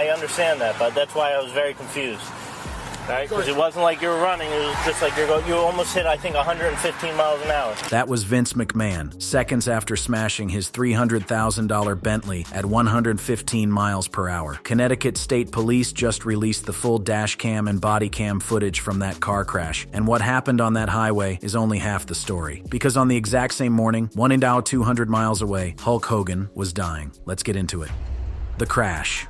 I understand that, but that's why I was very confused. Right? Because it wasn't like you were running, it was just like you almost hit, I think, 115 miles an hour. That was Vince McMahon, seconds after smashing his $300,000 Bentley at 115 miles per hour. Connecticut State Police just released the full dash cam and body cam footage from that car crash, and what happened on that highway is only half the story. Because on the exact same morning, 200 miles away, Hulk Hogan was dying. Let's get into it. The crash.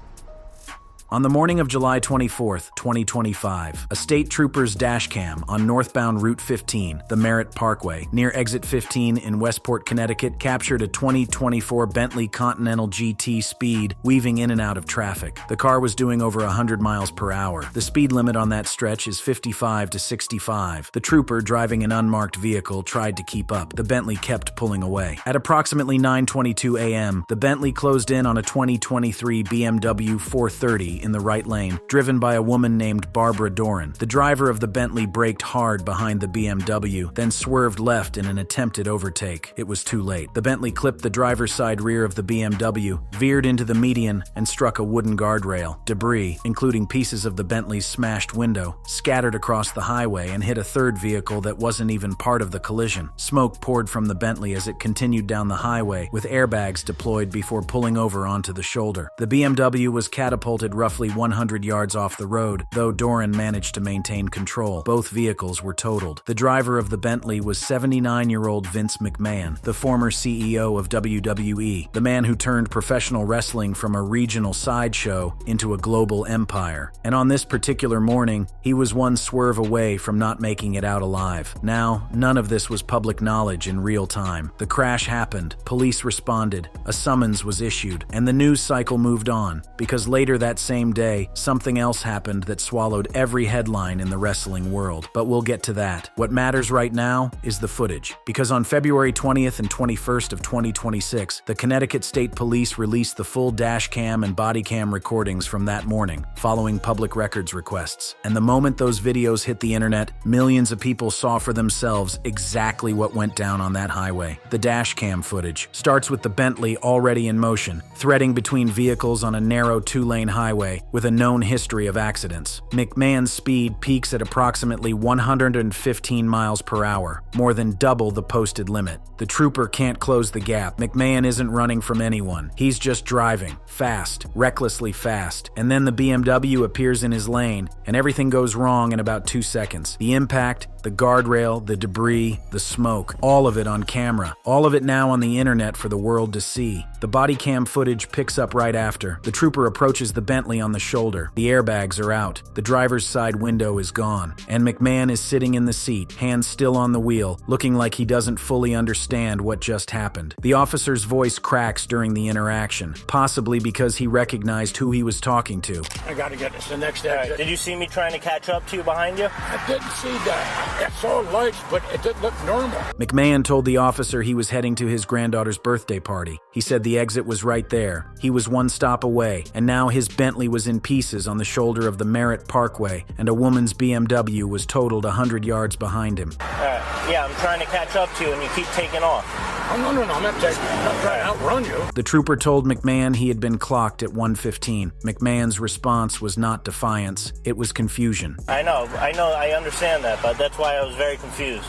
On the morning of July 24th, 2025, a state trooper's dashcam on northbound Route 15, the Merritt Parkway, near Exit 15 in Westport, Connecticut, captured a 2024 Bentley Continental GT Speed weaving in and out of traffic. The car was doing over 100 miles per hour. The speed limit on that stretch is 55 to 65. The trooper, driving an unmarked vehicle, tried to keep up. The Bentley kept pulling away. At approximately 9:22 a.m., the Bentley closed in on a 2023 BMW 430 in the right lane, driven by a woman named Barbara Doran. The driver of the Bentley braked hard behind the BMW, then swerved left in an attempted overtake. It was too late. The Bentley clipped the driver's side rear of the BMW, veered into the median, and struck a wooden guardrail. Debris, including pieces of the Bentley's smashed window, scattered across the highway and hit a third vehicle that wasn't even part of the collision. Smoke poured from the Bentley as it continued down the highway, with airbags deployed before pulling over onto the shoulder. The BMW was catapulted roughly 100 yards off the road, though Doran managed to maintain control. Both vehicles were totaled. The driver of the Bentley was 79-year-old Vince McMahon, the former CEO of WWE, the man who turned professional wrestling from a regional sideshow into a global empire. And on this particular morning, he was one swerve away from not making it out alive. Now, none of this was public knowledge in real time. The crash happened, police responded, a summons was issued, and the news cycle moved on, because later that same day, something else happened that swallowed every headline in the wrestling world. But we'll get to that. What matters right now is the footage. Because on February 20th and 21st of 2026, the Connecticut State Police released the full dash cam and body cam recordings from that morning, following public records requests. And the moment those videos hit the internet, millions of people saw for themselves exactly what went down on that highway. The dash cam footage starts with the Bentley already in motion, threading between vehicles on a narrow two-lane highway with a known history of accidents. McMahon's speed peaks at approximately 115 miles per hour, more than double the posted limit. The trooper can't close the gap. McMahon isn't running from anyone. He's just driving, fast, recklessly fast. And then the BMW appears in his lane, and everything goes wrong in about 2 seconds. The impact, the guardrail, the debris, the smoke, all of it on camera. All of it now on the internet for the world to see. The body cam footage picks up right after. The trooper approaches the Bentley on the shoulder. The airbags are out. The driver's side window is gone. And McMahon is sitting in the seat, hands still on the wheel, looking like he doesn't fully understand what just happened. The officer's voice cracks during the interaction, possibly because he recognized who he was talking to. I gotta get to the next exit. Right. Did you see me trying to catch up to you behind you? I didn't see that. I saw lights, but it didn't look normal. McMahon told the officer he was heading to his granddaughter's birthday party. He said the exit was right there. He was one stop away, and now his Bentley was in pieces on the shoulder of the Merritt Parkway, and a woman's BMW was totaled 100 yards behind him. Yeah, I'm trying to catch up to you, and you keep taking off. Oh, no, I'm not trying to outrun you. The trooper told McMahon he had been clocked at 1:15. McMahon's response was not defiance, it was confusion. I know, I understand that, but that's why I was very confused.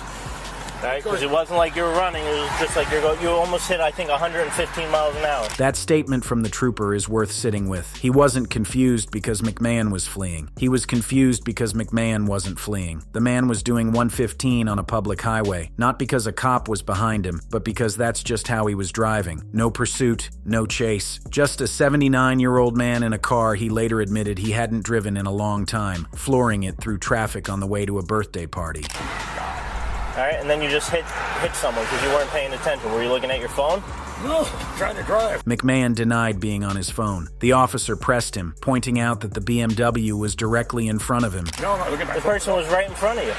Right? Because it wasn't like you were running, it was just like you almost hit, I think, 115 miles an hour. That statement from the trooper is worth sitting with. He wasn't confused because McMahon was fleeing. He was confused because McMahon wasn't fleeing. The man was doing 115 on a public highway, not because a cop was behind him, but because that's just how he was driving. No pursuit, no chase. Just a 79-year-old man in a car he later admitted he hadn't driven in a long time, flooring it through traffic on the way to a birthday party. All right, and then you just hit someone because you weren't paying attention. Were you looking at your phone? No, I'm trying to drive. McMahon denied being on his phone. The officer pressed him, pointing out that the BMW was directly in front of him. No, I'm not looking at my phone. The person was right in front of you.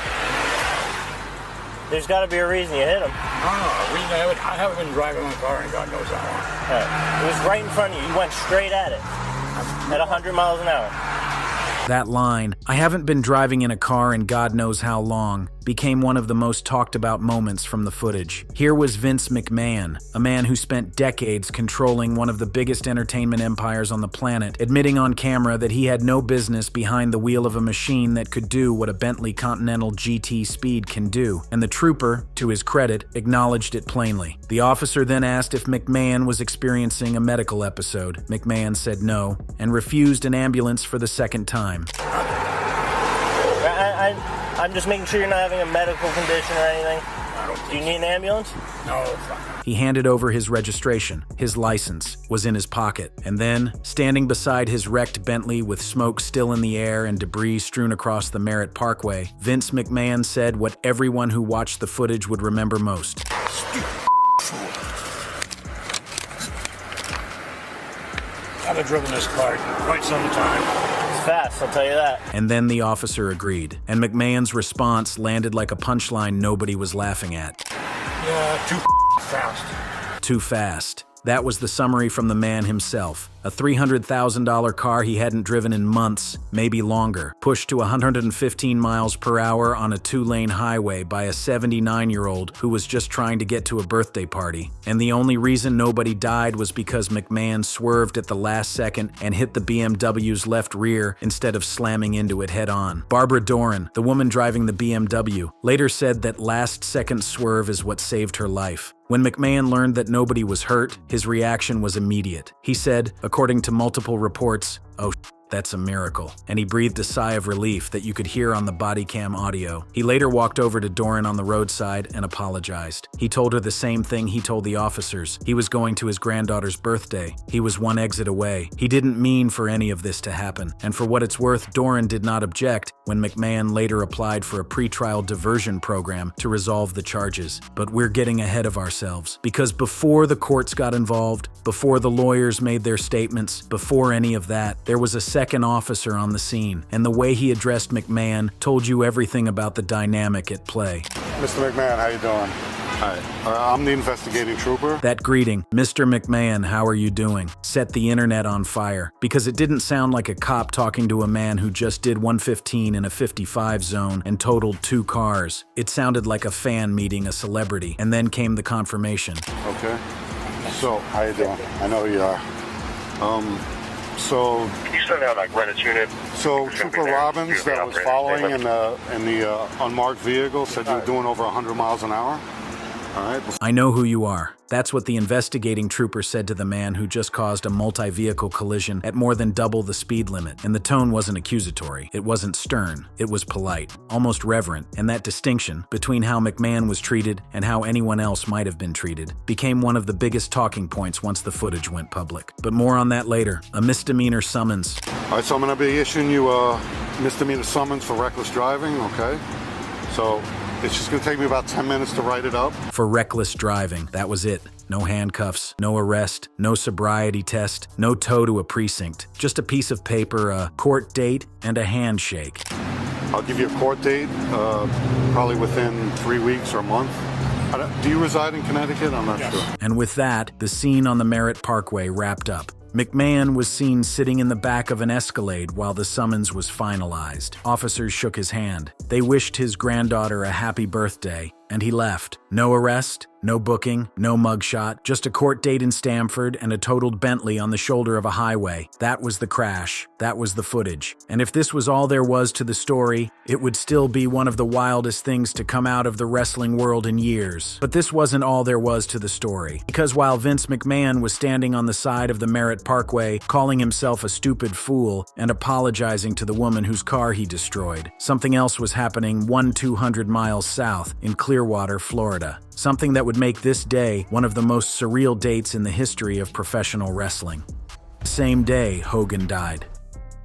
There's got to be a reason you hit him. I haven't been driving my car in God knows how long. Right. It was right in front of you. You went straight at it at 100 miles an hour. That line, "I haven't been driving in a car in God knows how long," became one of the most talked about moments from the footage. Here was Vince McMahon, a man who spent decades controlling one of the biggest entertainment empires on the planet, admitting on camera that he had no business behind the wheel of a machine that could do what a Bentley Continental GT Speed can do, and the trooper, to his credit, acknowledged it plainly. The officer then asked if McMahon was experiencing a medical episode. McMahon said no, and refused an ambulance for the second time. I'm just making sure you're not having a medical condition or anything. Do you need an ambulance? No. He handed over his registration. His license was in his pocket. And then, standing beside his wrecked Bentley with smoke still in the air and debris strewn across the Merritt Parkway, Vince McMahon said what everyone who watched the footage would remember most. I've driven this car quite some time. It's fast, I'll tell you that. And then the officer agreed, and McMahon's response landed like a punchline nobody was laughing at. Yeah, too fast. Too fast. That was the summary from the man himself. A $300,000 car he hadn't driven in months, maybe longer, pushed to 115 miles per hour on a two-lane highway by a 79-year-old who was just trying to get to a birthday party. And the only reason nobody died was because McMahon swerved at the last second and hit the BMW's left rear instead of slamming into it head-on. Barbara Doran, the woman driving the BMW, later said that last-second swerve is what saved her life. When McMahon learned that nobody was hurt, his reaction was immediate. He said, according to multiple reports, "Oh, that's a miracle." And he breathed a sigh of relief that you could hear on the body cam audio. He later walked over to Doran on the roadside and apologized. He told her the same thing he told the officers. He was going to his granddaughter's birthday. He was one exit away. He didn't mean for any of this to happen. And for what it's worth, Doran did not object when McMahon later applied for a pretrial diversion program to resolve the charges. But we're getting ahead of ourselves. Because before the courts got involved, before the lawyers made their statements, before any of that, there was a second officer on the scene, and the way he addressed McMahon told you everything about the dynamic at play. Mr. McMahon, how you doing? Hi, I'm the investigating trooper. That greeting, "Mr. McMahon, how are you doing?" set the internet on fire, because it didn't sound like a cop talking to a man who just did 115 in a 55 zone and totaled 2 cars. It sounded like a fan meeting a celebrity, and then came the confirmation. Okay. So, how you doing? I know who you are. So, Can you send out like Reddit's unit? so Trooper Robbins that was following in the unmarked vehicle said you were doing over 100 miles an hour? All right. I know who you are. That's what the investigating trooper said to the man who just caused a multi-vehicle collision at more than double the speed limit. And the tone wasn't accusatory. It wasn't stern. It was polite, almost reverent. And that distinction between how McMahon was treated and how anyone else might have been treated became one of the biggest talking points once the footage went public. But more on that later. A misdemeanor summons. All right, so I'm going to be issuing you a misdemeanor summons for reckless driving, okay? So, it's just going to take me about 10 minutes to write it up. For reckless driving, that was it. No handcuffs, no arrest, no sobriety test, no tow to a precinct. Just a piece of paper, a court date, and a handshake. I'll give you a court date, probably within 3 weeks or a month. Do you reside in Connecticut? I'm not sure. And with that, the scene on the Merritt Parkway wrapped up. McMahon was seen sitting in the back of an Escalade while the summons was finalized. Officers shook his hand. They wished his granddaughter a happy birthday, and he left. No arrest, no booking, no mugshot, just a court date in Stamford and a totaled Bentley on the shoulder of a highway. That was the crash. That was the footage. And if this was all there was to the story, it would still be one of the wildest things to come out of the wrestling world in years. But this wasn't all there was to the story. Because while Vince McMahon was standing on the side of the Merritt Parkway, calling himself a stupid fool and apologizing to the woman whose car he destroyed, something else was happening 200 miles south in Clearwater, Florida. Something that would make this day one of the most surreal dates in the history of professional wrestling. The same day, Hogan died.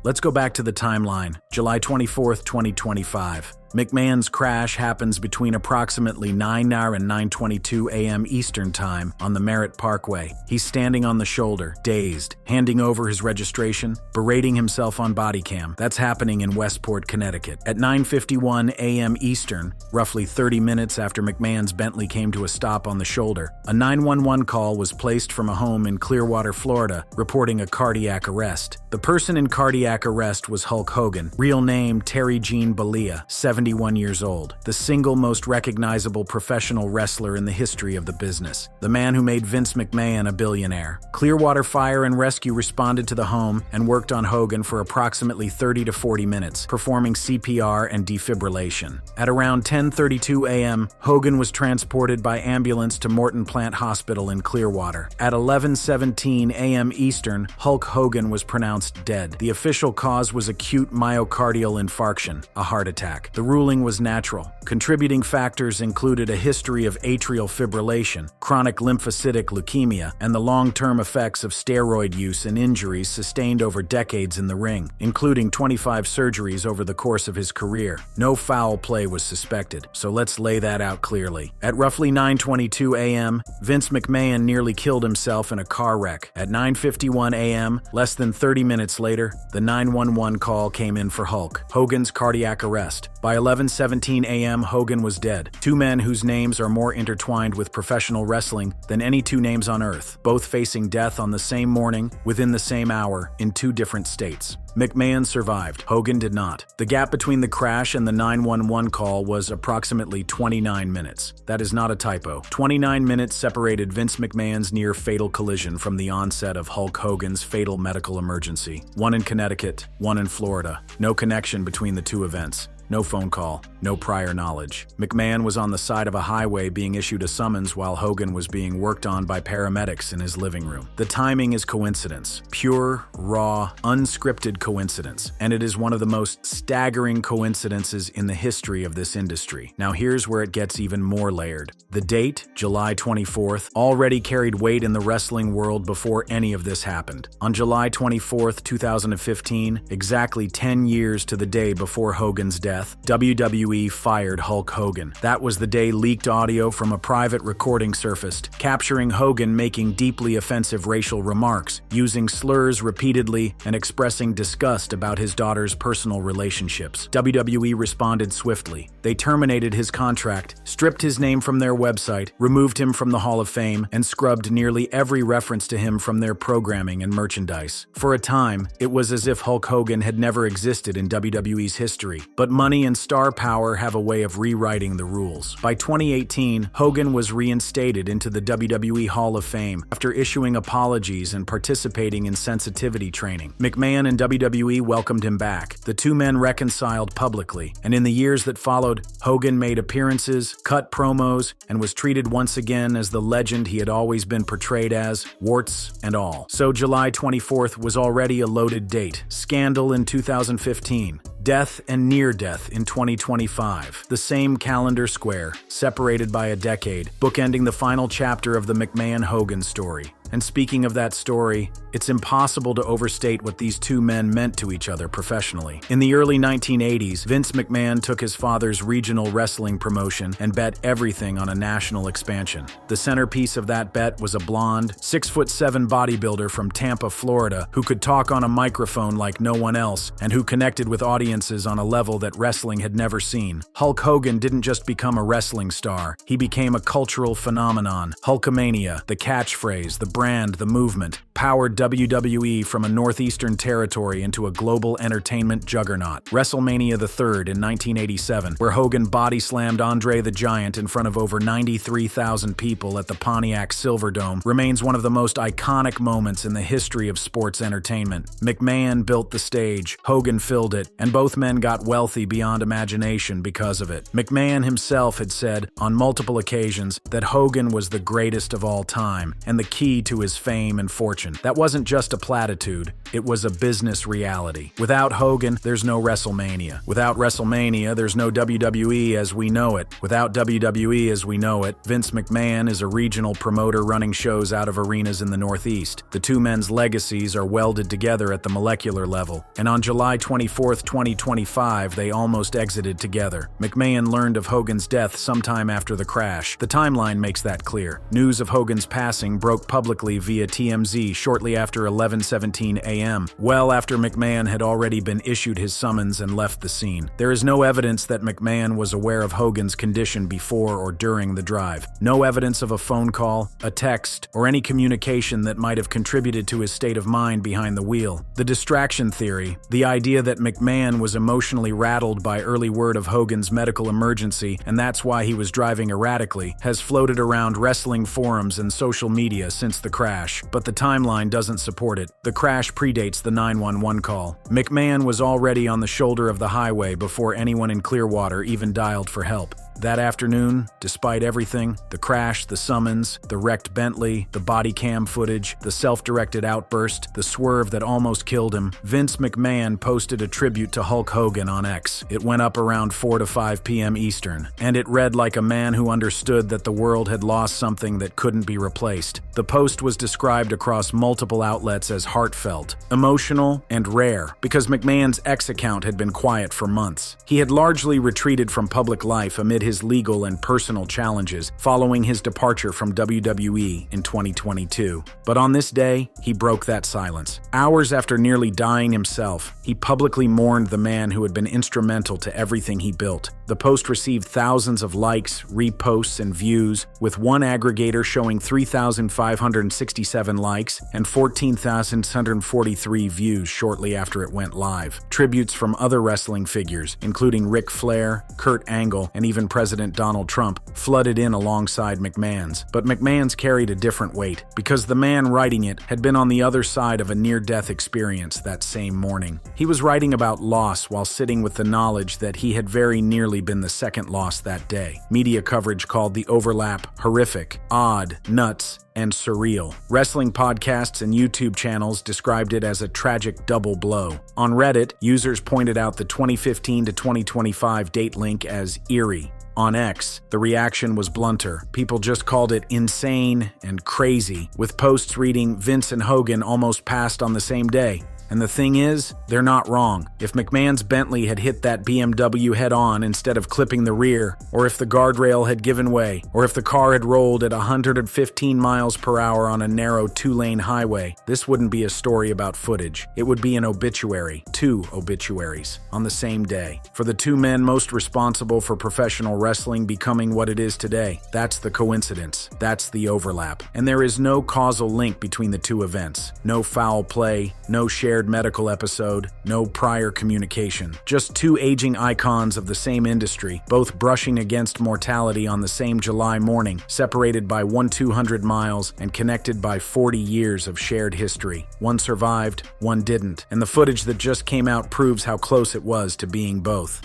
Let's go back to the timeline, July 24th, 2025. McMahon's crash happens between approximately 9 and 9:22 a.m. Eastern Time on the Merritt Parkway. He's standing on the shoulder, dazed, handing over his registration, berating himself on body cam. That's happening in Westport, Connecticut. At 9:51 a.m. Eastern, roughly 30 minutes after McMahon's Bentley came to a stop on the shoulder, a 911 call was placed from a home in Clearwater, Florida, reporting a cardiac arrest. The person in cardiac arrest was Hulk Hogan, real name Terry Jean Balia, 70 71 years old, the single most recognizable professional wrestler in the history of the business, the man who made Vince McMahon a billionaire. Clearwater Fire and Rescue responded to the home and worked on Hogan for approximately 30 to 40 minutes, performing CPR and defibrillation. At around 10:32 a.m., Hogan was transported by ambulance to Morton Plant Hospital in Clearwater. At 11:17 a.m. Eastern, Hulk Hogan was pronounced dead. The official cause was acute myocardial infarction, a heart attack. The ruling was natural. Contributing factors included a history of atrial fibrillation, chronic lymphocytic leukemia, and the long-term effects of steroid use and injuries sustained over decades in the ring, including 25 surgeries over the course of his career. No foul play was suspected, so let's lay that out clearly. At roughly 9:22 a.m., Vince McMahon nearly killed himself in a car wreck. At 9:51 a.m., less than 30 minutes later, the 911 call came in for Hulk Hogan's cardiac arrest. By 11:17 a.m., Hogan was dead. Two men whose names are more intertwined with professional wrestling than any two names on earth, both facing death on the same morning, within the same hour, in two different states. McMahon survived. Hogan did not. The gap between the crash and the 911 call was approximately 29 minutes. That is not a typo. 29 minutes separated Vince McMahon's near-fatal collision from the onset of Hulk Hogan's fatal medical emergency. One in Connecticut, one in Florida. No connection between the two events. No phone call, no prior knowledge. McMahon was on the side of a highway being issued a summons while Hogan was being worked on by paramedics in his living room. The timing is coincidence. Pure, raw, unscripted coincidence. And it is one of the most staggering coincidences in the history of this industry. Now here's where it gets even more layered. The date, July 24th, already carried weight in the wrestling world before any of this happened. On July 24th, 2015, exactly 10 years to the day before Hogan's death, WWE fired Hulk Hogan. That was the day leaked audio from a private recording surfaced, capturing Hogan making deeply offensive racial remarks, using slurs repeatedly, and expressing disgust about his daughter's personal relationships. WWE responded swiftly. They terminated his contract, stripped his name from their website, removed him from the Hall of Fame, and scrubbed nearly every reference to him from their programming and merchandise. For a time, it was as if Hulk Hogan had never existed in WWE's history, but money and star power have a way of rewriting the rules. By 2018, Hogan was reinstated into the WWE Hall of Fame after issuing apologies and participating in sensitivity training. McMahon and WWE welcomed him back. The two men reconciled publicly, and in the years that followed, Hogan made appearances, cut promos, and was treated once again as the legend he had always been portrayed as, warts and all. So July 24th was already a loaded date. Scandal in 2015. Death and near death in 2025. The same calendar square, separated by a decade, bookending the final chapter of the McMahon-Hogan story. And speaking of that story, it's impossible to overstate what these two men meant to each other professionally. In the early 1980s, Vince McMahon took his father's regional wrestling promotion and bet everything on a national expansion. The centerpiece of that bet was a blonde, 6'7" bodybuilder from Tampa, Florida, who could talk on a microphone like no one else and who connected with audiences on a level that wrestling had never seen. Hulk Hogan didn't just become a wrestling star, he became a cultural phenomenon. Hulkamania, the catchphrase, the brand, the movement, powered WWE from a northeastern territory into a global entertainment juggernaut. WrestleMania III in 1987, where Hogan body-slammed Andre the Giant in front of over 93,000 people at the Pontiac Silverdome, remains one of the most iconic moments in the history of sports entertainment. McMahon built the stage, Hogan filled it, and both men got wealthy beyond imagination because of it. McMahon himself had said on multiple occasions that Hogan was the greatest of all time and the key to his fame and fortune. That wasn't just a platitude, it was a business reality. Without Hogan, there's no WrestleMania. Without WrestleMania, there's no WWE as we know it. Without WWE as we know it, Vince McMahon is a regional promoter running shows out of arenas in the Northeast. The two men's legacies are welded together at the molecular level, and on July 24th, 2025, they almost exited together. McMahon learned of Hogan's death sometime after the crash. The timeline makes that clear. News of Hogan's passing broke publicly publicly via TMZ shortly after 11:17 a.m., well after McMahon had already been issued his summons and left the scene. There is no evidence that McMahon was aware of Hogan's condition before or during the drive. No evidence of a phone call, a text, or any communication that might have contributed to his state of mind behind the wheel. The distraction theory, the idea that McMahon was emotionally rattled by early word of Hogan's medical emergency and that's why he was driving erratically, has floated around wrestling forums and social media since the crash, but the timeline doesn't support it. The crash predates the 911 call. McMahon was already on the shoulder of the highway before anyone in Clearwater even dialed for help. That afternoon, despite everything, the crash, the summons, the wrecked Bentley, the body cam footage, the self-directed outburst, the swerve that almost killed him, Vince McMahon posted a tribute to Hulk Hogan on X. It went up around 4 to 5 p.m. Eastern, and it read like a man who understood that the world had lost something that couldn't be replaced. The post was described across multiple outlets as heartfelt, emotional, and rare, because McMahon's X account had been quiet for months. He had largely retreated from public life amid his legal and personal challenges following his departure from WWE in 2022. But on this day, he broke that silence. Hours after nearly dying himself, he publicly mourned the man who had been instrumental to everything he built. The post received thousands of likes, reposts, and views, with one aggregator showing 3,567 likes and 14,643 views shortly after it went live. Tributes from other wrestling figures, including Ric Flair, Kurt Angle, and even President Donald Trump, flooded in alongside McMahon's. But McMahon's carried a different weight, because the man writing it had been on the other side of a near-death experience that same morning. He was writing about loss while sitting with the knowledge that he had very nearly been the second loss that day. Media coverage called the overlap horrific, odd, nuts, and surreal. Wrestling podcasts and YouTube channels described it as a tragic double blow. On Reddit, users pointed out the 2015 to 2025 date link as eerie. On X, the reaction was blunter. People just called it insane and crazy, with posts reading Vince and Hogan almost passed on the same day. And the thing is, they're not wrong. If McMahon's Bentley had hit that BMW head-on instead of clipping the rear, or if the guardrail had given way, or if the car had rolled at 115 miles per hour on a narrow 2-lane highway, this wouldn't be a story about footage. It would be an obituary, 2 obituaries, on the same day, for the 2 men most responsible for professional wrestling becoming what it is today. That's the coincidence. That's the overlap. And there is no causal link between the 2 events. No foul play, no shared medical episode, no prior communication. Just 2 aging icons of the same industry, both brushing against mortality on the same July morning, separated by 1,200 miles and connected by 40 years of shared history. One survived, one didn't, and the footage that just came out proves how close it was to being both.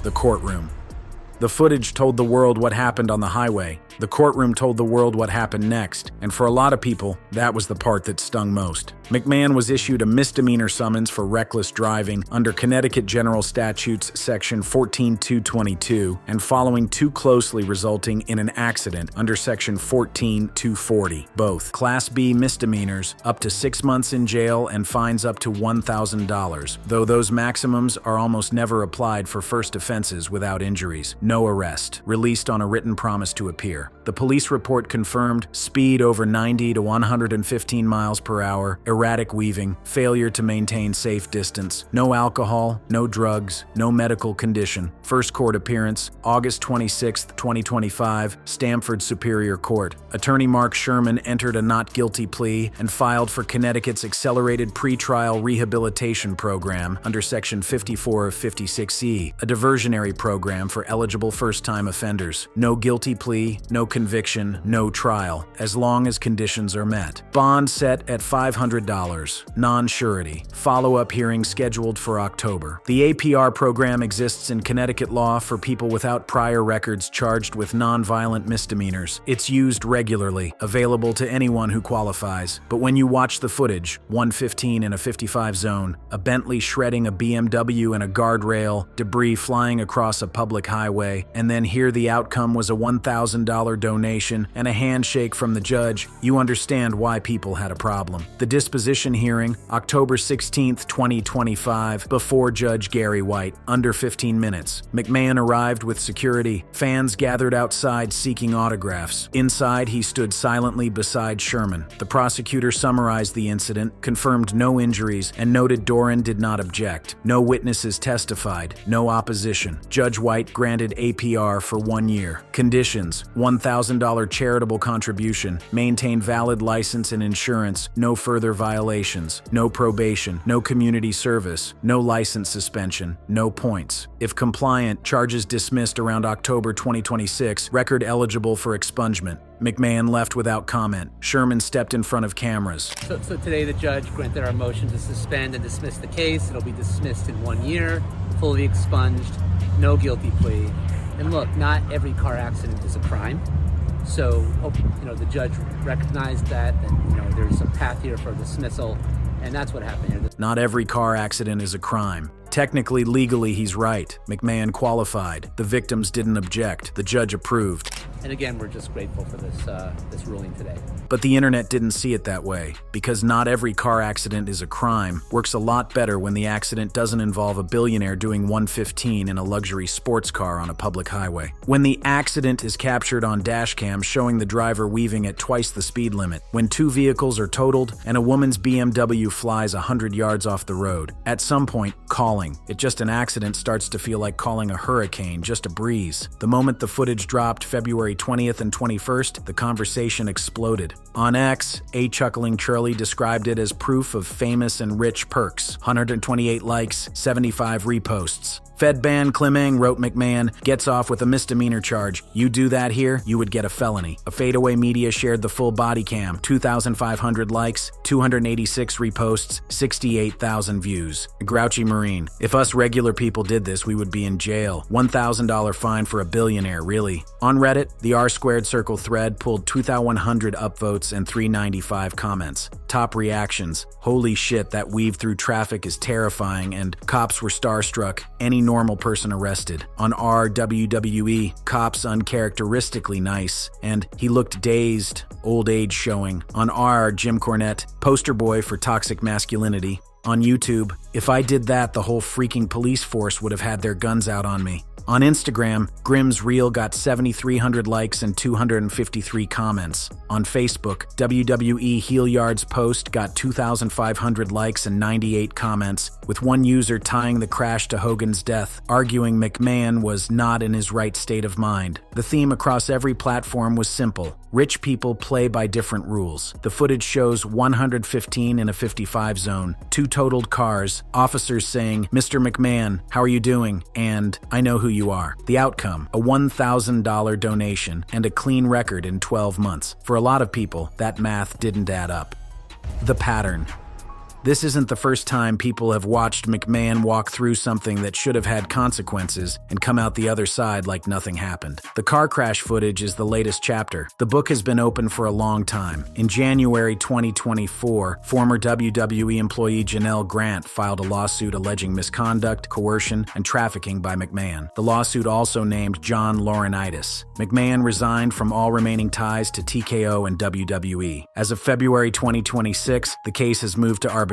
The courtroom. The footage told the world what happened on the highway. The courtroom told the world what happened next, and for a lot of people, that was the part that stung most. McMahon was issued a misdemeanor summons for reckless driving under Connecticut General Statutes Section 14222 and following too closely resulting in an accident under Section 14240, both Class B misdemeanors, up to 6 months in jail and fines up to $1,000, though those maximums are almost never applied for first offenses without injuries. No arrest, released on a written promise to appear. The police report confirmed speed over 90 to 115 miles per hour, erratic weaving, failure to maintain safe distance, no alcohol, no drugs, no medical condition. First court appearance, August 26, 2025, Stamford Superior Court. Attorney Mark Sherman entered a not guilty plea and filed for Connecticut's Accelerated Pretrial Rehabilitation Program under Section 54 of 56E, a diversionary program for eligible first-time offenders. No guilty plea, no conviction, no trial, as long as conditions are met. Bond set at $500, non-surety. Follow-up hearing scheduled for October. The APR program exists in Connecticut law for people without prior records charged with non-violent misdemeanors. It's used regularly, available to anyone who qualifies. But when you watch the footage, 115 in a 55 zone, a Bentley shredding a BMW and a guardrail, debris flying across a public highway, and then hear the outcome was a $1,000 $1,000 donation and a handshake from the judge, you understand why people had a problem. The disposition hearing, October 16, 2025, before Judge Gary White, under 15 minutes. McMahon arrived with security. Fans gathered outside seeking autographs. Inside, he stood silently beside Sherman. The prosecutor summarized the incident, confirmed no injuries, and noted Doran did not object. No witnesses testified. No opposition. Judge White granted APR for 1 year. Conditions: $1,000 charitable contribution, maintain valid license and insurance, no further violations, no probation, no community service, no license suspension, no points. If compliant, charges dismissed around October 2026, record eligible for expungement. McMahon left without comment. Sherman stepped in front of cameras. So today the judge granted our motion to suspend and dismiss the case. It'll be dismissed in 1 year, fully expunged, no guilty plea. And look, not every car accident is a crime. So, the judge recognized that, and, there's a path here for dismissal, and that's what happened here. Not every car accident is a crime. Technically, legally, he's right. McMahon qualified. The victims didn't object. The judge approved. And again, we're just grateful for this ruling today. But the internet didn't see it that way, because not every car accident is a crime works a lot better when the accident doesn't involve a billionaire doing 115 in a luxury sports car on a public highway. When the accident is captured on dashcam showing the driver weaving at twice the speed limit, when 2 vehicles are totaled and a woman's BMW flies 100 yards off the road, at some point, calling. It just an accident starts to feel like calling a hurricane, just a breeze. The moment the footage dropped February 20th and 21st, the conversation exploded. On X, A Chuckling Charlie described it as proof of famous and rich perks. 128 likes, 75 reposts. Fedban Clemang wrote McMahon, gets off with a misdemeanor charge. You do that here, you would get a felony. A Fadeaway Media shared the full body cam. 2,500 likes, 286 reposts, 68,000 views. Grouchy Marine, if us regular people did this, we would be in jail. $1,000 fine for a billionaire, really. On Reddit, the R² Circle thread pulled 2,100 upvotes and 395 comments. Top reactions: holy shit, that weave through traffic is terrifying, and cops were starstruck. Any normal person arrested. On R WWE, cops uncharacteristically nice, and he looked dazed, old age showing. On R, Jim Cornette, poster boy for toxic masculinity. On YouTube, if I did that, the whole freaking police force would have had their guns out on me. On Instagram, Grimm's Reel got 7,300 likes and 253 comments. On Facebook, WWE Heel Yard's post got 2,500 likes and 98 comments, with one user tying the crash to Hogan's death, arguing McMahon was not in his right state of mind. The theme across every platform was simple: rich people play by different rules. The footage shows 115 in a 55 zone, 2 totaled cars, officers saying, "Mr. McMahon, how are you doing?" and "I know who you are." The outcome, a $1,000 donation and a clean record in 12 months. For a lot of people, that math didn't add up. The pattern. This isn't the first time people have watched McMahon walk through something that should have had consequences and come out the other side like nothing happened. The car crash footage is the latest chapter. The book has been open for a long time. In January 2024, former WWE employee Janelle Grant filed a lawsuit alleging misconduct, coercion, and trafficking by McMahon. The lawsuit also named John Laurinaitis. McMahon resigned from all remaining ties to TKO and WWE. As of February 2026, the case has moved to arbitration,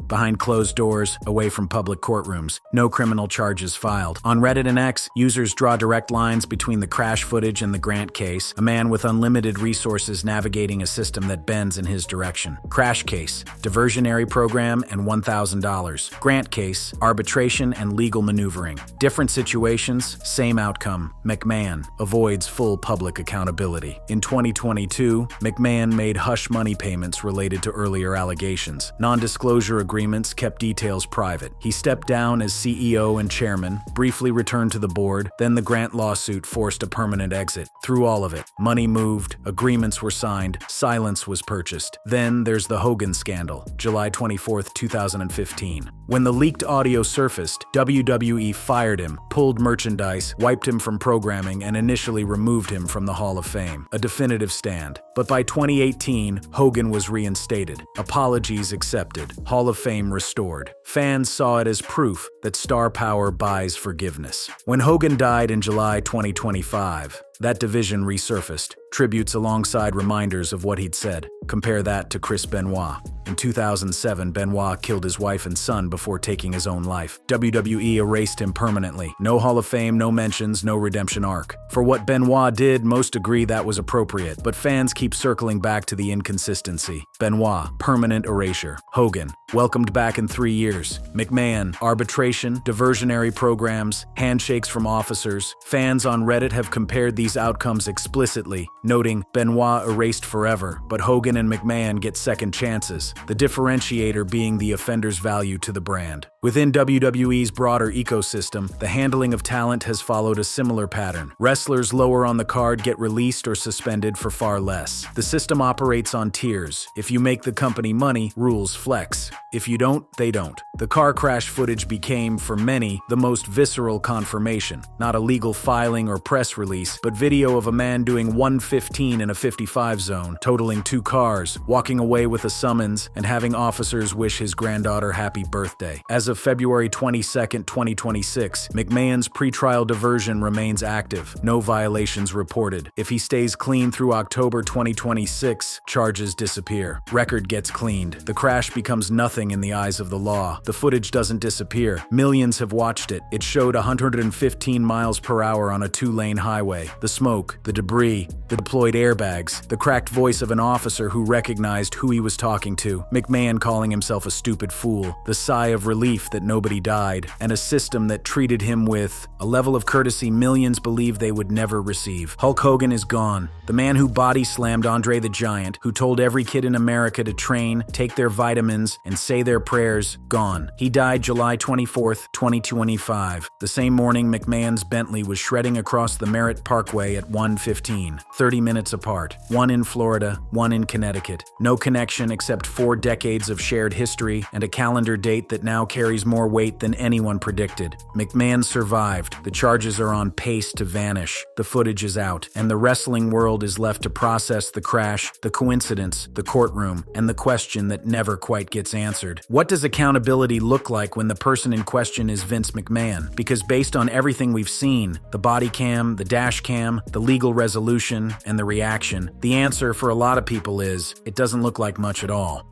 behind closed doors, away from public courtrooms. No criminal charges filed. On Reddit and X, users draw direct lines between the crash footage and the Grant case, a man with unlimited resources navigating a system that bends in his direction. Crash case, diversionary program and $1,000. Grant case, arbitration and legal maneuvering. Different situations, same outcome. McMahon avoids full public accountability. In 2022, McMahon made hush money payments related to earlier allegations. Non-disclosure agreements kept details private. He stepped down as CEO and chairman, briefly returned to the board, then the Grant lawsuit forced a permanent exit. Through all of it, money moved, agreements were signed, silence was purchased. Then there's the Hogan scandal, July 24th, 2015. When the leaked audio surfaced, WWE fired him, pulled merchandise, wiped him from programming, and initially removed him from the Hall of Fame. A definitive stand. But by 2018, Hogan was reinstated. Apologies accepted. Hall of Fame restored. Fans saw it as proof that star power buys forgiveness. When Hogan died in July 2025, that division resurfaced. Tributes alongside reminders of what he'd said. Compare that to Chris Benoit. In 2007, Benoit killed his wife and son before taking his own life. WWE erased him permanently. No Hall of Fame, no mentions, no redemption arc. For what Benoit did, most agree that was appropriate, but fans keep circling back to the inconsistency. Benoit, permanent erasure. Hogan, welcomed back in 3 years. McMahon, arbitration, diversionary programs, handshakes from officers. Fans on Reddit have compared these outcomes explicitly, noting Benoit erased forever, but Hogan and McMahon get second chances, the differentiator being the offender's value to the brand. Within WWE's broader ecosystem, the handling of talent has followed a similar pattern. Wrestlers lower on the card get released or suspended for far less. The system operates on tiers. If you make the company money, rules flex. If you don't, they don't. The car crash footage became, for many, the most visceral confirmation. Not a legal filing or press release, but video of a man doing 115 in a 55 zone, totaling 2 cars, walking away with a summons, and having officers wish his granddaughter happy birthday. As of February 22, 2026, McMahon's pretrial diversion remains active. No violations reported. If he stays clean through October 2026, charges disappear. Record gets cleaned. The crash becomes nothing in the eyes of the law. The footage doesn't disappear. Millions have watched it. It showed 115 miles per hour on a 2-lane highway. The smoke, the debris, the deployed airbags, the cracked voice of an officer who recognized who he was talking to, McMahon calling himself a stupid fool, the sigh of relief that nobody died, and a system that treated him with a level of courtesy millions believe they would never receive. Hulk Hogan is gone. The man who body slammed Andre the Giant, who told every kid in America to train, take their vitamins, and say their prayers, gone. He died July 24th, 2025. The same morning, McMahon's Bentley was shredding across the Merritt Parkway at 1:15, 30 minutes apart. One in Florida, one in Connecticut. No connection except 4 decades of shared history and a calendar date that now carries more weight than anyone predicted. McMahon survived. The charges are on pace to vanish. The footage is out, and the wrestling world is left to process the crash, the coincidence, the courtroom, and the question that never quite gets answered. What does accountability look like when the person in question is Vince McMahon? Because based on everything we've seen, the body cam, the dash cam, the legal resolution, and the reaction, the answer for a lot of people is, it doesn't look like much at all.